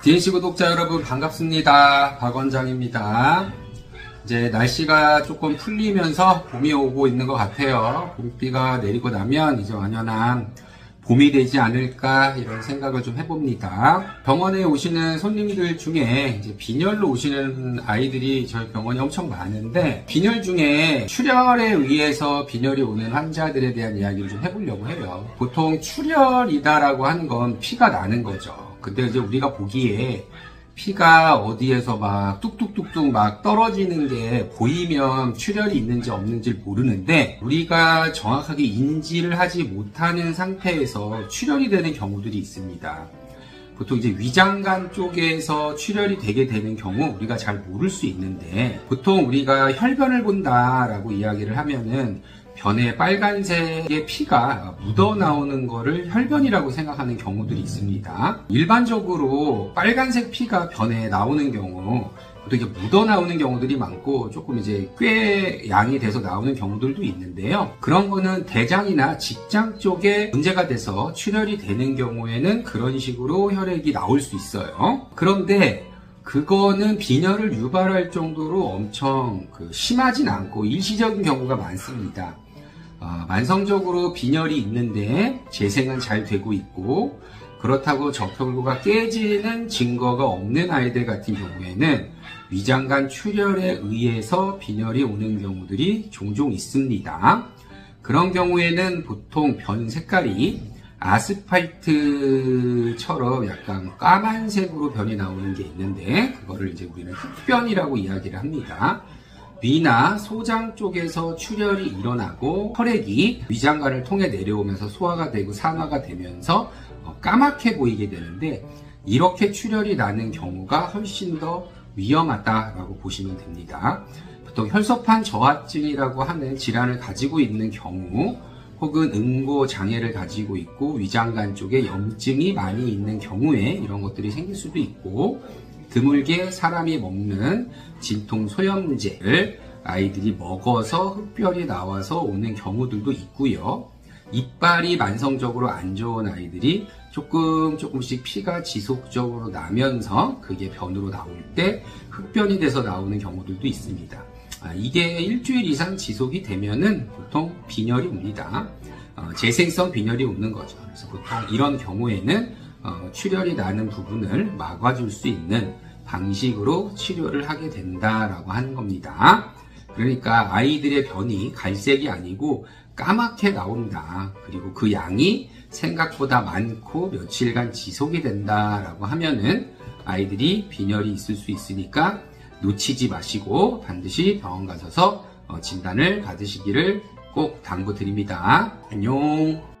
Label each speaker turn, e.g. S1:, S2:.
S1: DNC 구독자 여러분 반갑습니다. 박 원장입니다. 이제 날씨가 조금 풀리면서 봄이 오고 있는 것 같아요. 봄비가 내리고 나면 이제 완연한 봄이 되지 않을까 이런 생각을 좀 해봅니다. 병원에 오시는 손님들 중에 이제 빈혈로 오시는 아이들이 저희 병원에 엄청 많은데, 빈혈 중에 출혈에 의해서 빈혈이 오는 환자들에 대한 이야기를 좀 해보려고 해요. 보통 출혈이다라고 하는 건 피가 나는 거죠. 근데 이제 우리가 보기에 피가 어디에서 막 뚝뚝뚝뚝 막 떨어지는 게 보이면 출혈이 있는지 없는지 모르는데, 우리가 정확하게 인지를 하지 못하는 상태에서 출혈이 되는 경우들이 있습니다. 보통 이제 위장관 쪽에서 출혈이 되게 되는 경우 우리가 잘 모를 수 있는데, 보통 우리가 혈변을 본다라고 이야기를 하면은 변에 빨간색의 피가 묻어나오는 거를 혈변이라고 생각하는 경우들이 있습니다. 일반적으로 빨간색 피가 변에 나오는 경우 보통 이게 묻어나오는 경우들이 많고, 조금 이제 꽤 양이 돼서 나오는 경우들도 있는데요. 그런 거는 대장이나 직장 쪽에 문제가 돼서 출혈이 되는 경우에는 그런 식으로 혈액이 나올 수 있어요. 그런데 그거는 빈혈을 유발할 정도로 엄청 심하진 않고 일시적인 경우가 많습니다. 만성적으로 빈혈이 있는데 재생은 잘 되고 있고, 그렇다고 적혈구가 깨지는 증거가 없는 아이들 같은 경우에는 위장관 출혈에 의해서 빈혈이 오는 경우들이 종종 있습니다. 그런 경우에는 보통 변 색깔이 아스팔트처럼 약간 까만색으로 변이 나오는 게 있는데, 그거를 이제 우리는 흑변이라고 이야기를 합니다. 위나 소장 쪽에서 출혈이 일어나고 혈액이 위장관을 통해 내려오면서 소화가 되고 산화가 되면서 까맣게 보이게 되는데, 이렇게 출혈이 나는 경우가 훨씬 더 위험하다라고 보시면 됩니다. 보통 혈소판 저하증이라고 하는 질환을 가지고 있는 경우, 혹은 응고 장애를 가지고 있고 위장관 쪽에 염증이 많이 있는 경우에 이런 것들이 생길 수도 있고, 드물게 사람이 먹는 진통 소염제를 아이들이 먹어서 흑별이 나와서 오는 경우들도 있고요. 이빨이 만성적으로 안 좋은 아이들이 조금씩 피가 지속적으로 나면서 그게 변으로 나올 때 흑변이 돼서 나오는 경우들도 있습니다. 이게 일주일 이상 지속이 되면은 보통 빈혈이 옵니다. 재생성 빈혈이 오는 거죠. 그래서 보통 이런 경우에는 출혈이 나는 부분을 막아줄 수 있는 방식으로 치료를 하게 된다라고 하는 겁니다. 그러니까 아이들의 변이 갈색이 아니고 까맣게 나온다, 그리고 그 양이 생각보다 많고 며칠간 지속이 된다라고 하면은 아이들이 빈혈이 있을 수 있으니까 놓치지 마시고 반드시 병원 가셔서 진단을 받으시기를 꼭 당부드립니다. 안녕.